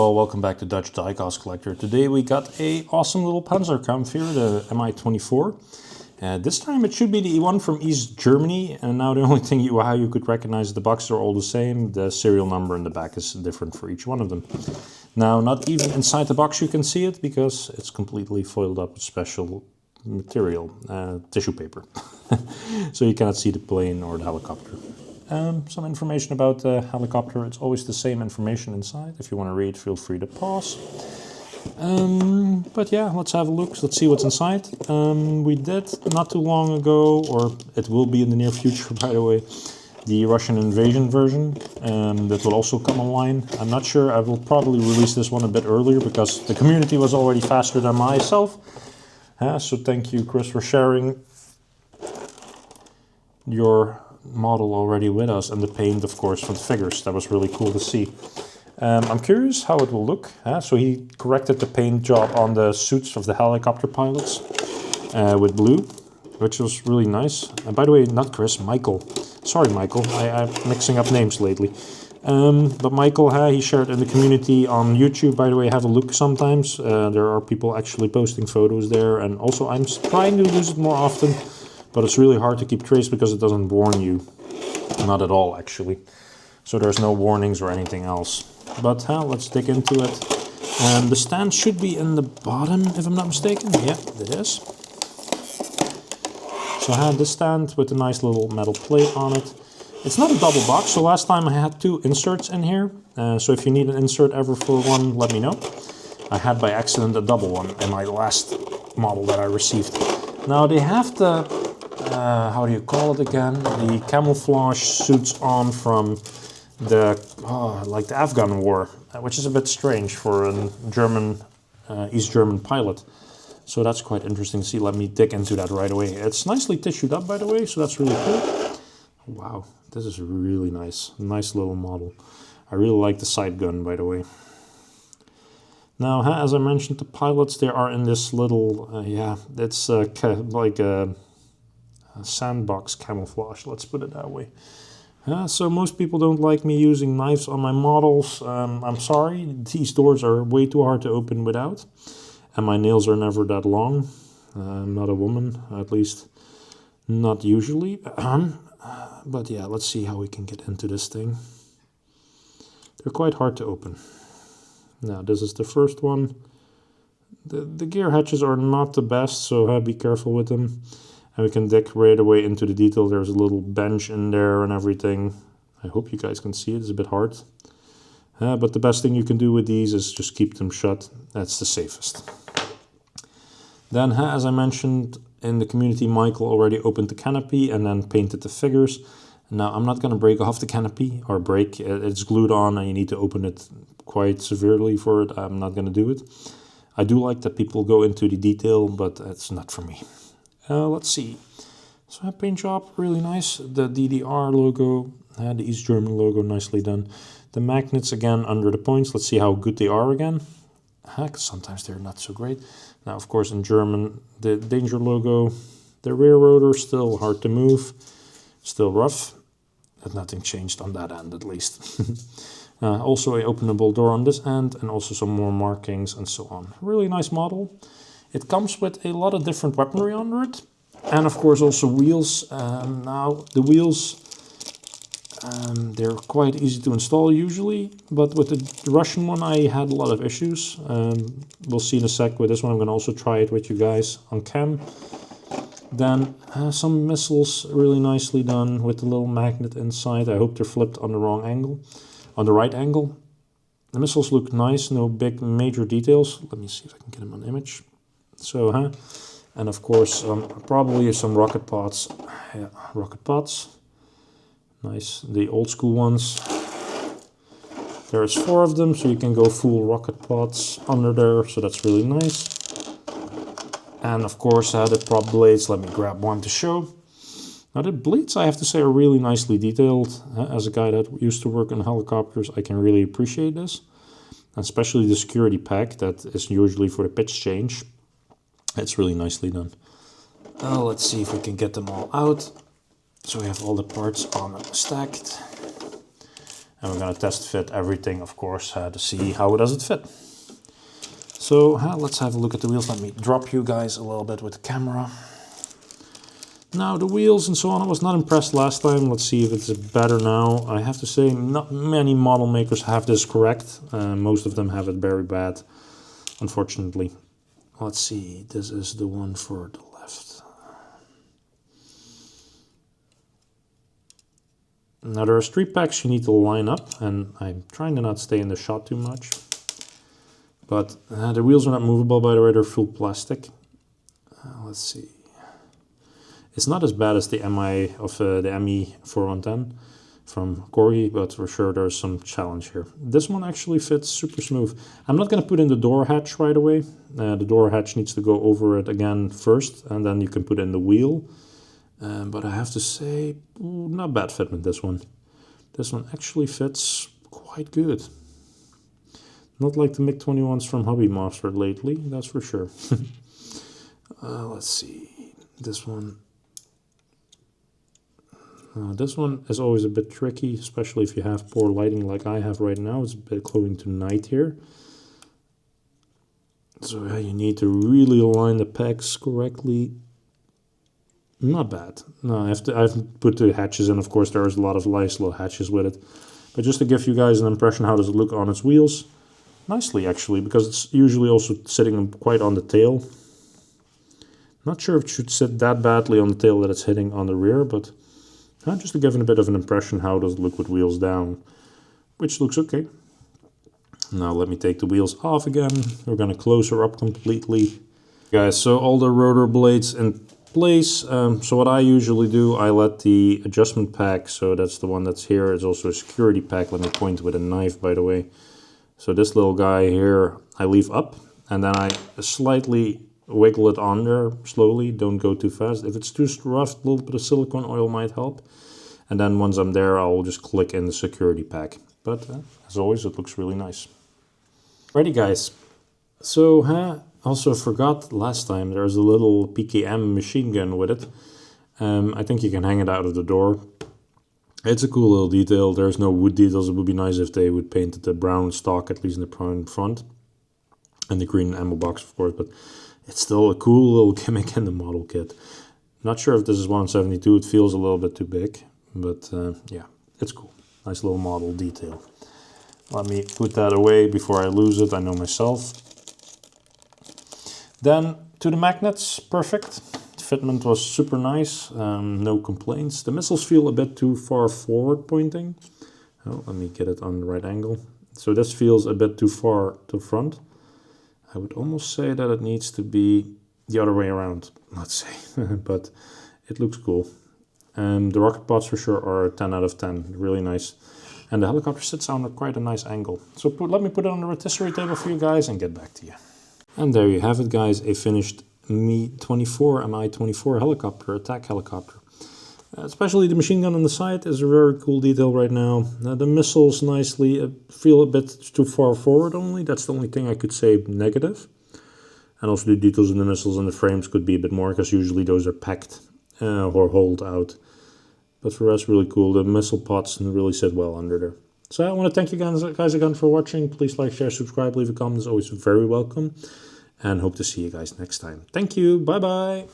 all, welcome back to Dutch Diecast Collector. Today we got a awesome little Panzerkampf here, the Mi-24. This time it should be the one from East Germany, and now the only thing how you could recognize the boxes are all the same. The serial number in the back is different for each one of them. Now, not even inside the box you can see it, because it's completely foiled up with special material, tissue paper. So you cannot see the plane or the helicopter. Some information about the helicopter. It's always the same information inside. If you want to read, feel free to pause. But yeah, let's have a look. Let's see what's inside. We did not too long ago, or it will be in the near future, by the way, the Russian invasion version. That will also come online. I'm not sure. I will probably release this one a bit earlier because the community was already faster than myself. So thank you, Chris, for sharing your model already with us, and the paint, of course, for the figures. That was really cool to see. I'm curious how it will look. So he corrected the paint job on the suits of the helicopter pilots with blue, which was really nice. And by the way, not Chris, Michael. Sorry, Michael, I'm mixing up names lately. But Michael, he shared in the community on YouTube. By the way, have a look sometimes. There are people actually posting photos there, and also I'm trying to use it more often. But it's really hard to keep trace because it doesn't warn you. Not at all, actually. So there's no warnings or anything else. But let's dig into it. The stand should be in the bottom, if I'm not mistaken. Yeah, it is. So I had this stand with a nice little metal plate on it. It's not a double box, so last time I had 2 inserts in here. So if you need an insert ever for one, let me know. I had by accident a double one in my last model that I received. Now they have the how do you call it again? The camouflage suits on from the like the Afghan war, which is a bit strange for a German, East German pilot. So that's quite interesting to see. Let me dig into that right away. It's nicely tissued up, by the way, so that's really cool. Wow, this is really nice. Nice little model. I really like the sight gun, by the way. Now, as I mentioned, the pilots, they are in this little, yeah, it's like a sandbox camouflage, let's put it that way. So most people don't like me using knives on my models. I'm sorry, these doors are way too hard to open without, and my nails are never that long. I'm not a woman, at least not usually. But yeah, let's see how we can get into this thing. They're quite hard to open. Now this is the first one. The gear hatches are not the best, so be careful with them. And we can dig right away into the detail. There's a little bench in there and everything. I hope you guys can see it. It's a bit hard. But the best thing you can do with these is just keep them shut. That's the safest. Then, as I mentioned in the community, Michael already opened the canopy and then painted the figures. Now, I'm not going to break off the canopy or break. It's glued on and you need to open it quite severely for it. I'm not going to do it. I do like that people go into the detail, but it's not for me. Let's see. So paint job, really nice. The DDR logo, the East German logo, nicely done. The magnets again under the points. Let's see how good they are again. Because sometimes they're not so great. Now, of course, in German, the danger logo. The rear rotor still hard to move, still rough. But nothing changed on that end, at least. Also a openable door on this end, and also some more markings and so on. Really nice model. It comes with a lot of different weaponry under it, and of course also wheels. Now the wheels, they're quite easy to install usually, but with the Russian one I had a lot of issues. We'll see in a sec with this one. I'm going to also try it with you guys on cam. Then some missiles, really nicely done with the little magnet inside. I hope they're flipped on the wrong angle, on the right angle. The missiles look nice, no big major details. Let me see if I can get them on image. So, and of course, probably some rocket pods. Yeah, rocket pods. Nice, the old school ones. There's 4 of them, so you can go full rocket pods under there, so that's really nice. And of course, the prop blades. Let me grab one to show. Now the blades, I have to say, are really nicely detailed. As a guy that used to work on helicopters, I can really appreciate this. Especially the security pack that is usually for the pitch change. It's really nicely done. Let's see if we can get them all out. So we have all the parts on stacked. And we're going to test fit everything, of course, to see how does it fit. So let's have a look at the wheels. Let me drop you guys a little bit with the camera. Now the wheels and so on, I was not impressed last time. Let's see if it's better now. I have to say not many model makers have this correct. Most of them have it very bad, unfortunately. Let's see, this is the one for the left. Now there are 3 packs you need to line up, and I'm trying to not stay in the shot too much. But the wheels are not movable, by the way, they're full plastic. Let's see. It's not as bad as the MI of the ME4110 from Corgi, but for sure there's some challenge here. This one actually fits super smooth. I'm not going to put in the door hatch right away. The door hatch needs to go over it again first, and then you can put in the wheel. But I have to say, not bad fit with this one. This one actually fits quite good. Not like the MiG-21s from Hobby Master lately, that's for sure. Let's see, this one. This one is always a bit tricky, especially if you have poor lighting like I have right now. It's a bit going to night here. So you need to really align the pegs correctly. Not bad. No, I've put the hatches in. Of course, there's a lot of nice little hatches with it. But just to give you guys an impression, how does it look on its wheels? Nicely, actually, because it's usually also sitting quite on the tail. Not sure if it should sit that badly on the tail that it's hitting on the rear, but just to give it a bit of an impression, how does it look with wheels down, which looks okay. Now let me take the wheels off again. We're going to close her up completely. Guys, so all the rotor blades in place. So what I usually do, I let the adjustment pack, so that's the one that's here, it's also a security pack. Let me point with a knife, by the way. So this little guy here, I leave up, and then I slightly wiggle it on there slowly. Don't go too fast. If it's too rough, a little bit of silicone oil might help. And then once I'm there, I'll just click in the security pack. But as always, it looks really nice. Ready, guys. So also forgot last time, there's a little PKM machine gun with it. I think you can hang it out of the door. It's a cool little detail. There's no wood details. It would be nice if they would paint the brown stock, at least in the front. And the green ammo box, of course. But it's still a cool little gimmick in the model kit. Not sure if this is 172. It feels a little bit too big. But yeah, it's cool. Nice little model detail. Let me put that away before I lose it. I know myself. Then to the magnets. Perfect. Fitment was super nice, no complaints. The missiles feel a bit too far forward pointing. Oh, let me get it on the right angle. So this feels a bit too far to front. I would almost say that it needs to be the other way around, let's say, but it looks cool. The rocket pods for sure are 10 out of 10, really nice. And the helicopter sits on quite a nice angle. So let me put it on the rotisserie table for you guys and get back to you. And there you have it, guys, a finished Mi-24 helicopter, attack helicopter. Especially the machine gun on the side is a very cool detail right now. The missiles nicely feel a bit too far forward only. That's the only thing I could say negative. And also the details in the missiles and the frames could be a bit more, because usually those are packed or holed out. But for us, really cool. The missile pods really sit well under there. So I want to thank you guys again for watching. Please like, share, subscribe, leave a comment. It's always very welcome. And hope to see you guys next time. Thank you. Bye-bye.